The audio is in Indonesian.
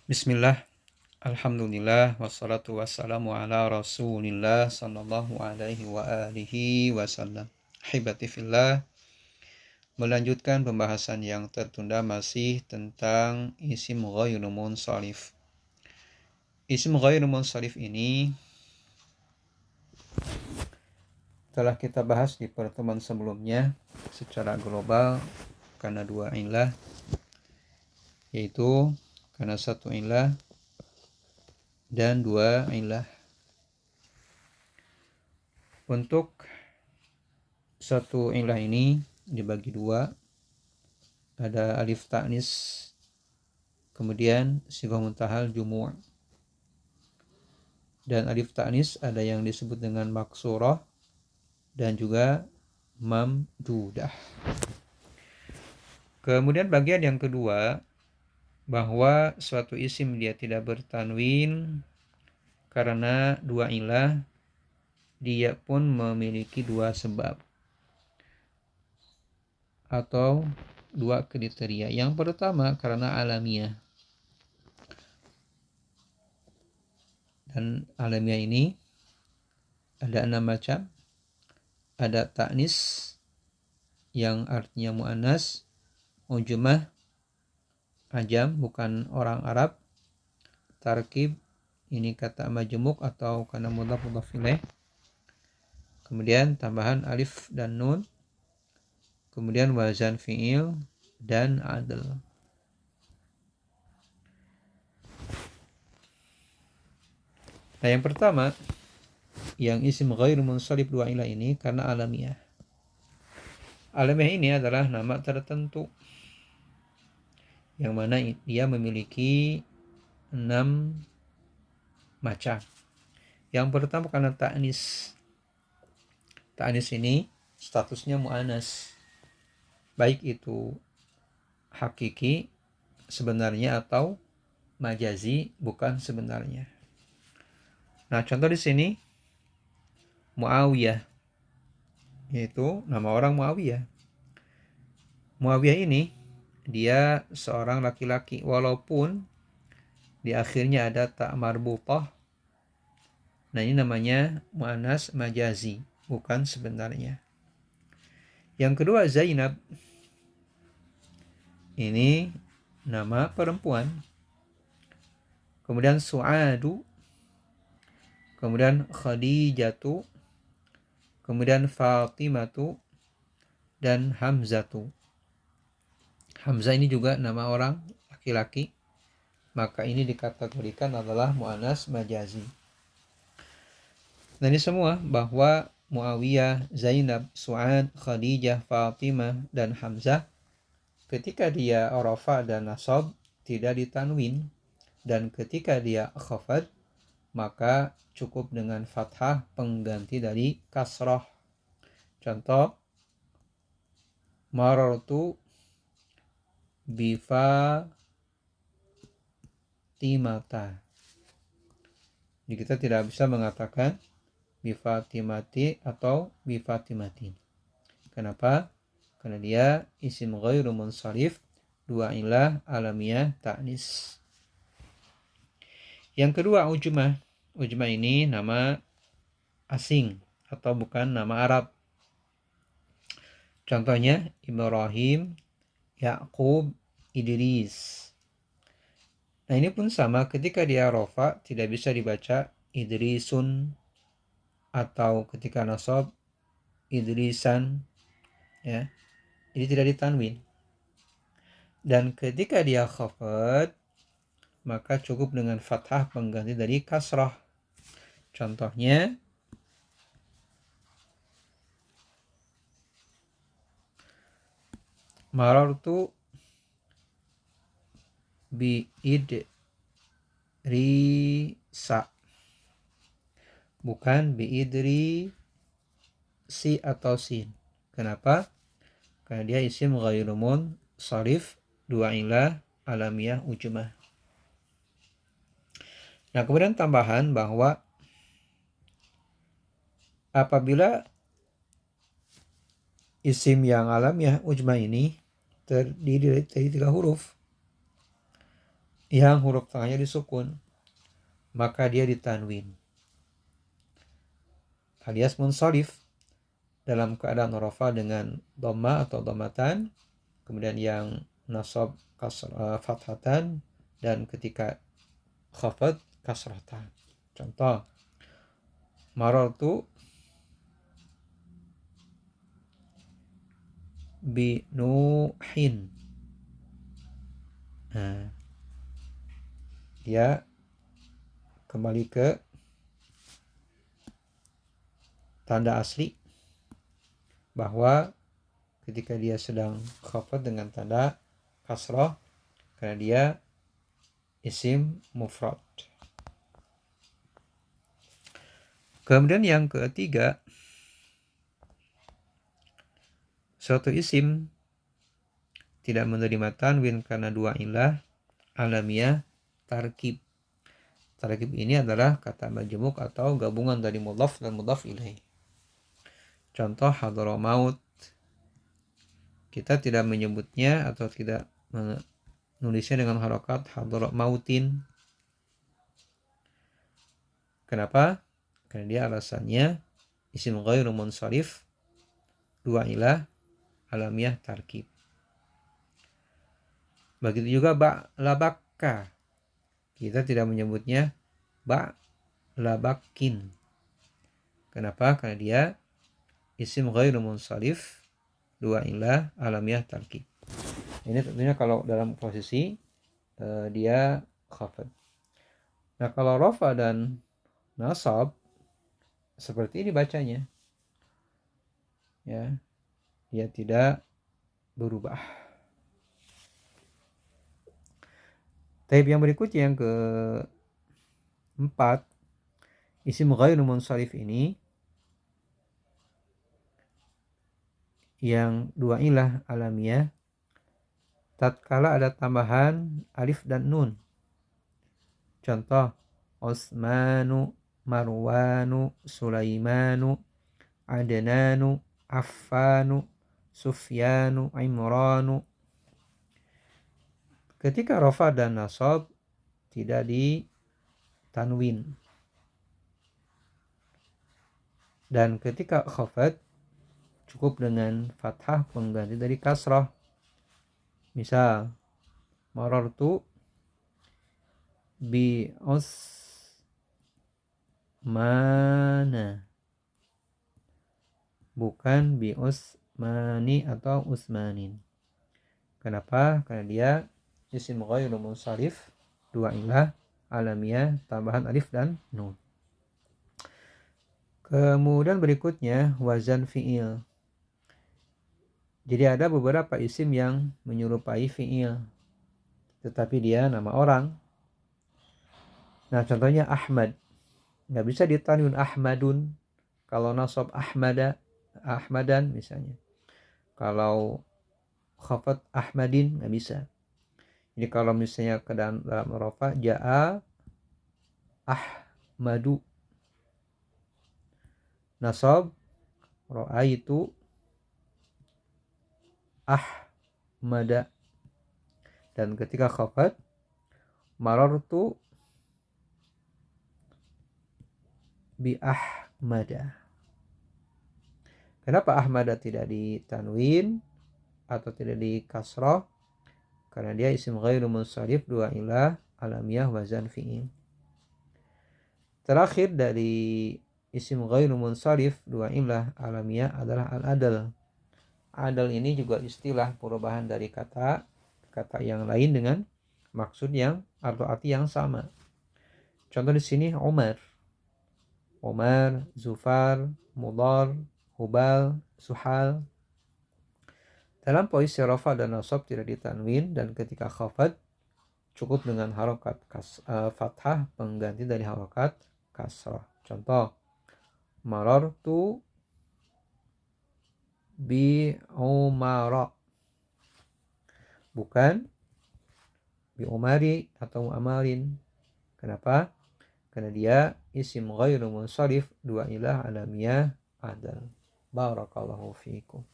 Bismillah, alhamdulillah, wassalatu wassalamu ala rasulillah sallallahu alaihi wa alihi wasallam. Hibati fillah, melanjutkan pembahasan yang tertunda masih tentang isim ghairu munsharif. Isim ghairu munsharif ini telah kita bahas di pertemuan sebelumnya secara global karena dua ilah, yaitu karena satu ilah dan dua ilah. Untuk satu ilah ini dibagi dua, ada alif ta'nis, kemudian sighah muntahal jumu'. Dan alif ta'nis ada yang disebut dengan maksurah dan juga mamdudah. Kemudian bagian yang kedua, bahwa suatu isim dia tidak bertanwin karena dua ilah, dia pun memiliki dua sebab atau dua kriteria. Yang pertama karena alamiah. Dan alamiah ini ada 6 macam. Ada ta'nis yang artinya mu'annas, ujmah, ajam bukan orang Arab, tarkib ini kata majmuk atau kana mudhaf ilaih, kemudian tambahan alif dan nun, kemudian wazan fi'il dan adl. Nah, yang pertama yang isim ghairu munsharif dua ilah ini karena alamiah. Alamiah ini adalah nama tertentu yang mana dia memiliki 6 macam. Yang pertama karena ta'nis. Ta'nis ini statusnya mu'anas, baik itu hakiki sebenarnya atau majazi bukan sebenarnya. Nah, contoh di sini Muawiyah, yaitu nama orang Muawiyah. Muawiyah ini dia seorang laki-laki, walaupun di akhirnya ada ta marbutah. Nah, ini namanya mu'anas majazi, bukan sebenarnya. Yang kedua Zainab, ini nama perempuan. Kemudian Su'adu, kemudian Khadijatu, kemudian Fatimatu, dan Hamzatu. Hamzah ini juga nama orang laki-laki, maka ini dikategorikan adalah mu'anas majazi. Nah, ini semua bahwa Muawiyah, Zainab, Su'ad, Khadijah, Fatimah, dan Hamzah ketika dia rafa dan nasab tidak ditanwin, dan ketika dia khafad maka cukup dengan fathah pengganti dari kasrah. Contoh, marartu bifatimata. Jadi kita tidak bisa mengatakan bifatimati atau bifatimatin. Kenapa? Karena dia isim ghairu munsharif, dua ilah alamiah ta'nis. Yang kedua ujmah. Ujmah ini nama asing atau bukan nama Arab. Contohnya Ibrahim, Yaqub, Idris. Nah, ini pun sama, ketika dia rafa tidak bisa dibaca Idrisun, atau ketika nasab Idrisan, ya. Jadi tidak ditanwin. Dan ketika dia khafad maka cukup dengan fathah pengganti dari kasrah. Contohnya marartu bi idrisa, bukan bi idri si atau sin. Kenapa? Karena dia isim ghairu munsharif, dua ilah alamiah ujmah. Nah, kemudian tambahan bahwa apabila isim yang alamiah ujmah ini terdiri dari 3 huruf, yang huruf tengahnya disukun, maka dia ditanwin alias munsharif dalam keadaan rafa dengan dhamma atau dhammatan, kemudian yang nasab fathatan, dan ketika khafad kasratan. Contoh, marartu bi nuhin. Nah, dia kembali ke tanda asli bahwa ketika dia sedang khafad dengan tanda kasrah, karena dia isim mufrad. Kemudian yang ketiga, suatu isim tidak menerima tanwin karena dua ilah alamiah tarkib. Tarkib ini adalah kata majmuk atau gabungan dari mudhaf dan mudhaf ilaih. Contoh hadramaut, kita tidak menyebutnya atau tidak menulisnya dengan harokat hadramautin. Kenapa? Karena dia alasannya isim ghairu munsharif, dua ilah alamiah tarkib. Begitu juga ba'labakka, kita tidak menyebutnya ba'labakin. Kenapa? Karena dia isim ghairu munsharif, dua ilah alamiah tarkib. Ini tentunya kalau dalam posisi dia khafad. Nah, kalau rafa dan nasab seperti ini bacanya, ya, dia tidak berubah. Taib yang berikutnya yang keempat, isim ghairu munsharif ini yang dua ilah alamiah tatkala ada tambahan alif dan nun. Contoh, Osmanu, Marwanu, Sulaimanu, Adnanu, Affanu, Sufyanu, Imranu. Ketika rafa dan nasab tidak ditanwin, dan ketika khafad cukup dengan fathah pengganti dari kasrah. Misal, marartu bi Usmana, bukan bi Usmani atau Usmanin. Kenapa? Karena dia isim ghairu munsharif, dua ilah alamiah tambahan alif dan nun. Kemudian berikutnya wazan fi'il. Jadi ada beberapa isim yang menyerupai fi'il, tetapi dia nama orang. Nah, contohnya Ahmad, nggak bisa ditanwin Ahmadun. Kalau nasab Ahmadan misalnya. Kalau khafat Ahmadin nggak bisa. Jadi kalau misalnya ke dalam rafa ja'a Ahmadu, nasab ra'aitu Ahmada, dan ketika khafat marartu bi Ahmada. Kenapa Ahmada tidak ditanwin atau tidak di kasrah? Karena dia isim ghairu munsharif, dua ilah alamiah wazan fi'il. Terakhir dari isim ghairu munsharif, dua ilah alamiah adalah al-adal. Adal ini juga istilah perubahan dari kata yang lain dengan maksud yang atau arti yang sama. Contoh di sini Umar, Zufar, Mudar, Hubal, Suhal. Dalam posisi rafa dan nasab tidak ditanwin, dan ketika khafad cukup dengan harokat fathah pengganti dari harokat kasrah. Contoh, marartu bi Umara, bukan bi Umari atau Amarin. Kenapa? Karena dia isim ghairu munsharif, dua ilah alamiah adal. Barakallahu fiikum.